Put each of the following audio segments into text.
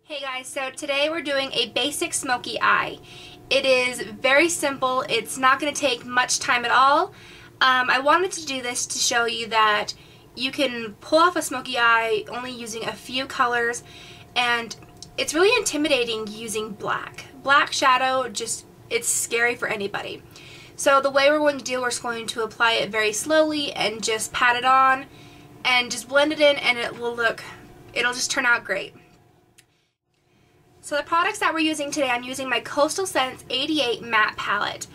Hey guys, so today we're doing a basic smoky eye. It is very simple. It's not going to take much time at all. I wanted to do this to show you that you can pull off a smoky eye only using a few colors, and it's really intimidating using black. Black shadow, it's scary for anybody. So the way we're going to do, we're just going to apply it very slowly and just pat it on and just blend it in, and it'll just turn out great. So the products that we're using today, I'm using my Coastal Scents 88 matte palette.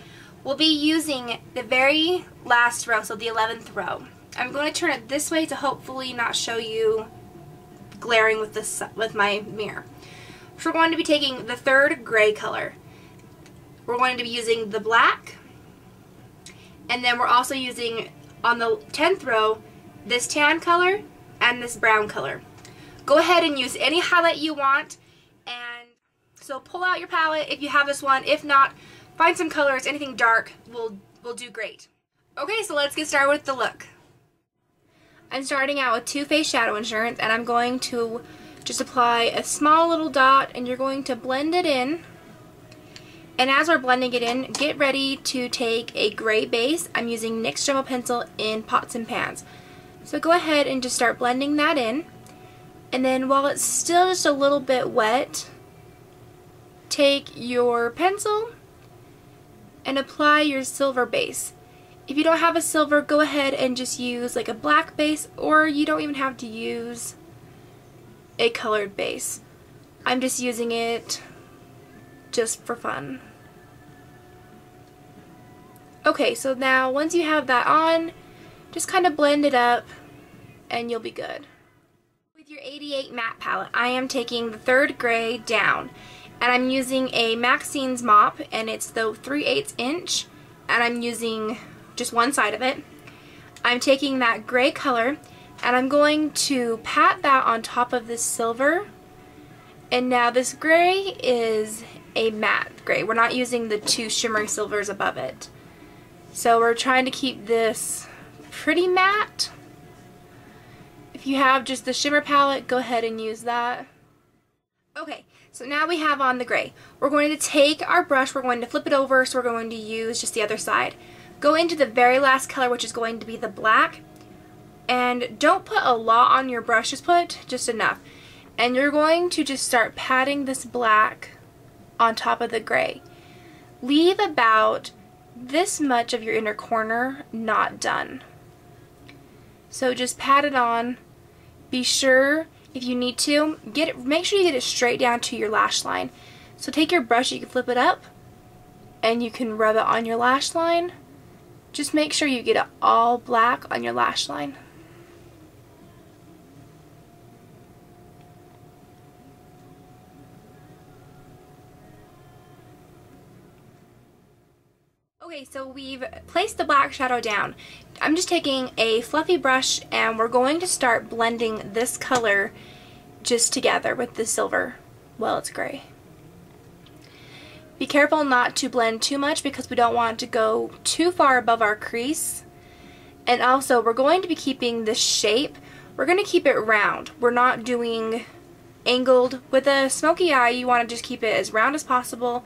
We'll be using the very last row, so the 11th row. I'm going to turn it this way to hopefully not show you glaring with my mirror. So we're going to be taking the third gray color. We're going to be using the black, and then we're also using on the 10th row this tan color and this brown color. Go ahead and use any highlight you want. And so pull out your palette if you have this one. If not, find some colors. Anything dark will do great. Okay, so let's get started with the look. I'm starting out with Too Faced Shadow Insurance, and I'm going to just apply a small little dot, and you're going to blend it in. And as we're blending it in, get ready to take a gray base. I'm using NYX Jumbo Pencil in Pots and Pans. So go ahead and just start blending that in. And then while it's still just a little bit wet, take your pencil and apply your silver base. If you don't have a silver, go ahead and just use like a black base, or you don't even have to use a colored base. I'm just using it just for fun. Okay, so now once you have that on, just kind of blend it up and you'll be good. With your 88 matte palette, I am taking the third gray down, and I'm using a Maxine's mop, and it's the 3/8 inch, and I'm using just one side of it. I'm taking that gray color, and I'm going to pat that on top of this silver, and now this gray is a matte gray. We're not using the two shimmery silvers above it. So we're trying to keep this pretty matte. If you have just the shimmer palette, go ahead and use that. Okay, so now we have on the gray. We're going to take our brush, we're going to flip it over, so we're going to use just the other side. Go into the very last color, which is going to be the black, and don't put a lot on your brush, just put just enough. And you're going to just start patting this black on top of the gray. Leave about this much of your inner corner not done. So just pat it on. Be sure, if you need to, make sure you get it straight down to your lash line. So take your brush, you can flip it up, and you can rub it on your lash line. Just make sure you get it all black on your lash line. Okay, so we've placed the black shadow down. I'm just taking a fluffy brush, and we're going to start blending this color just together with the silver. Well, it's gray. Be careful not to blend too much because we don't want to go too far above our crease. And also, we're going to be keeping the shape. We're going to keep it round. We're not doing angled. With a smoky eye, you want to just keep it as round as possible,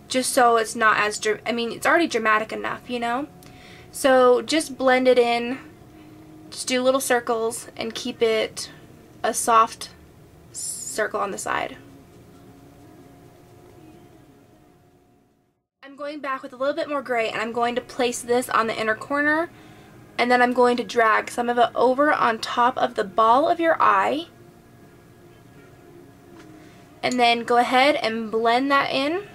just so it's not as, it's already dramatic enough, you know? So just blend it in, just do little circles, and keep it a soft circle on the side. I'm going back with a little bit more gray, and I'm going to place this on the inner corner, and then I'm going to drag some of it over on top of the ball of your eye, and then go ahead and blend that in.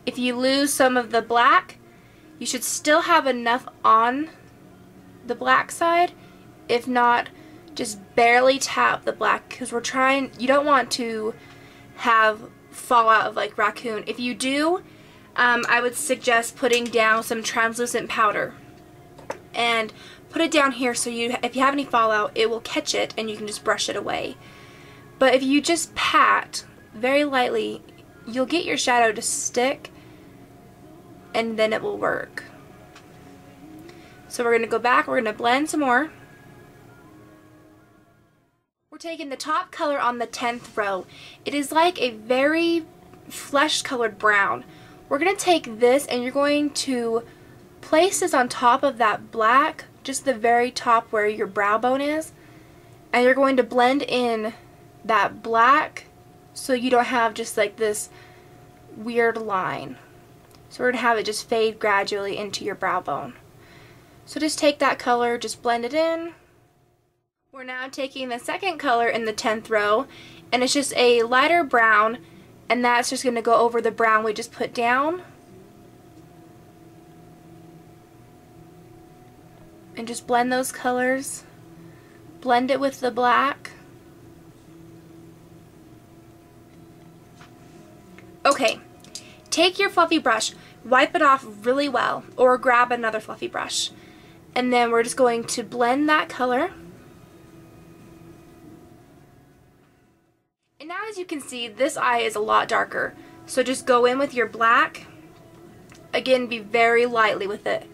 If you lose some of the black, you should still have enough on the black side. If not, just barely tap the black, because you don't want to have fallout of like raccoon. If you do, I would suggest putting down some translucent powder and put it down here, so if you have any fallout, it will catch it and you can just brush it away. But if you just pat very lightly, you'll get your shadow to stick, and then it will work. So we're going to go back, we're going to blend some more. We're taking the top color on the 10th row. It is like a very flesh colored brown. We're going to take this and you're going to place this on top of that black, just the very top where your brow bone is, and you're going to blend in that black so you don't have just like this weird line. So we're going to have it just fade gradually into your brow bone. So just take that color, just blend it in. We're now taking the second color in the 10th row, and it's just a lighter brown, and that's just going to go over the brown we just put down. And just blend those colors. Blend it with the black. Okay, take your fluffy brush, wipe it off really well, or grab another fluffy brush. And then we're just going to blend that color. And now as you can see, this eye is a lot darker. So just go in with your black. Again, be very lightly with it.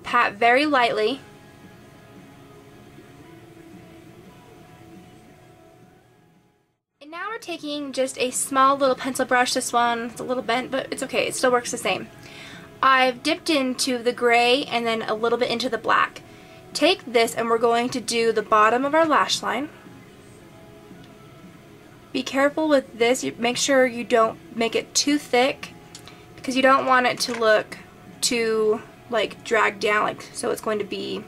Pat very lightly. And now we're taking just a small little pencil brush. This one, it's a little bent, but it's okay. It still works the same. I've dipped into the gray and then a little bit into the black. Take this and we're going to do the bottom of our lash line. Be careful with this. Make sure you don't make it too thick because you don't want it to look too like dragged down, like so it's going to be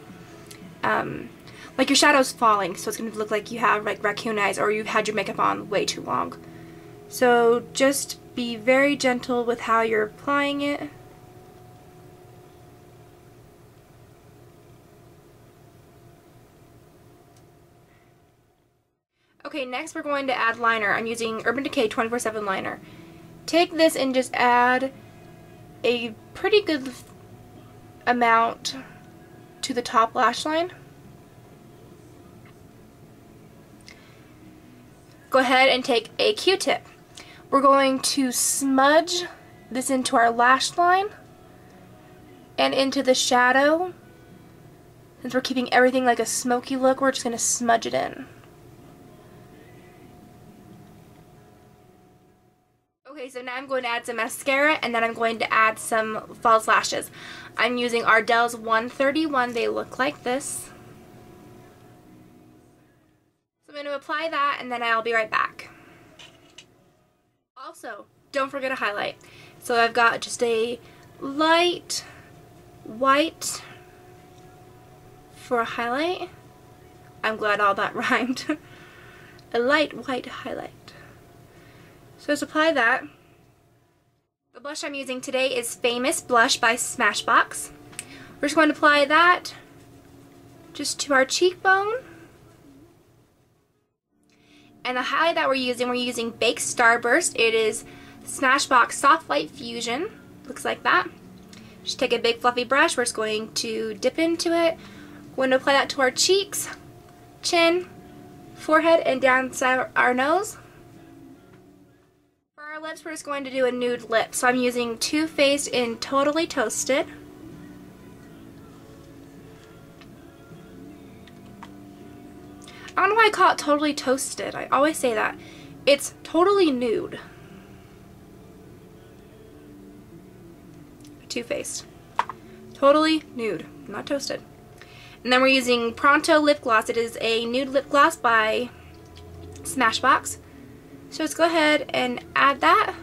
like your shadow's falling, so it's going to look like you have like raccoon eyes or you've had your makeup on way too long. So just be very gentle with how you're applying it. Okay, next we're going to add liner. I'm using Urban Decay 24/7 liner. Take this and just add a pretty good amount to the top lash line. Go ahead and take a Q-tip. We're going to smudge this into our lash line and into the shadow. Since we're keeping everything like a smoky look, we're just going to smudge it in. Okay, so now I'm going to add some mascara and then I'm going to add some false lashes. I'm using Ardell's 131. They look like this. So I'm going to apply that and then I'll be right back. Also, don't forget to highlight. So I've got just a light white for a highlight. I'm glad all that rhymed. A light white highlight. So let's apply that. The blush I'm using today is Famous Blush by Smashbox. We're just going to apply that just to our cheekbone. And the highlight that we're using Baked Starburst. It is Smashbox Soft Light Fusion. Looks like that. Just take a big fluffy brush. We're just going to dip into it. We're going to apply that to our cheeks, chin, forehead, and down our nose. For our lips, we're just going to do a nude lip. So I'm using Too Faced in Totally Toasted. I don't know why I call it Totally Toasted. I always say that. It's totally nude. Too Faced. Totally nude, not toasted. And then we're using Pronto lip gloss. It is a nude lip gloss by Smashbox. So let's go ahead and add that.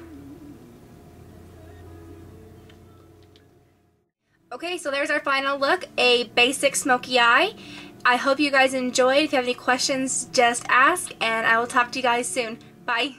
Okay, so there's our final look, a basic smoky eye. I hope you guys enjoyed. If you have any questions, just ask, and I will talk to you guys soon. Bye.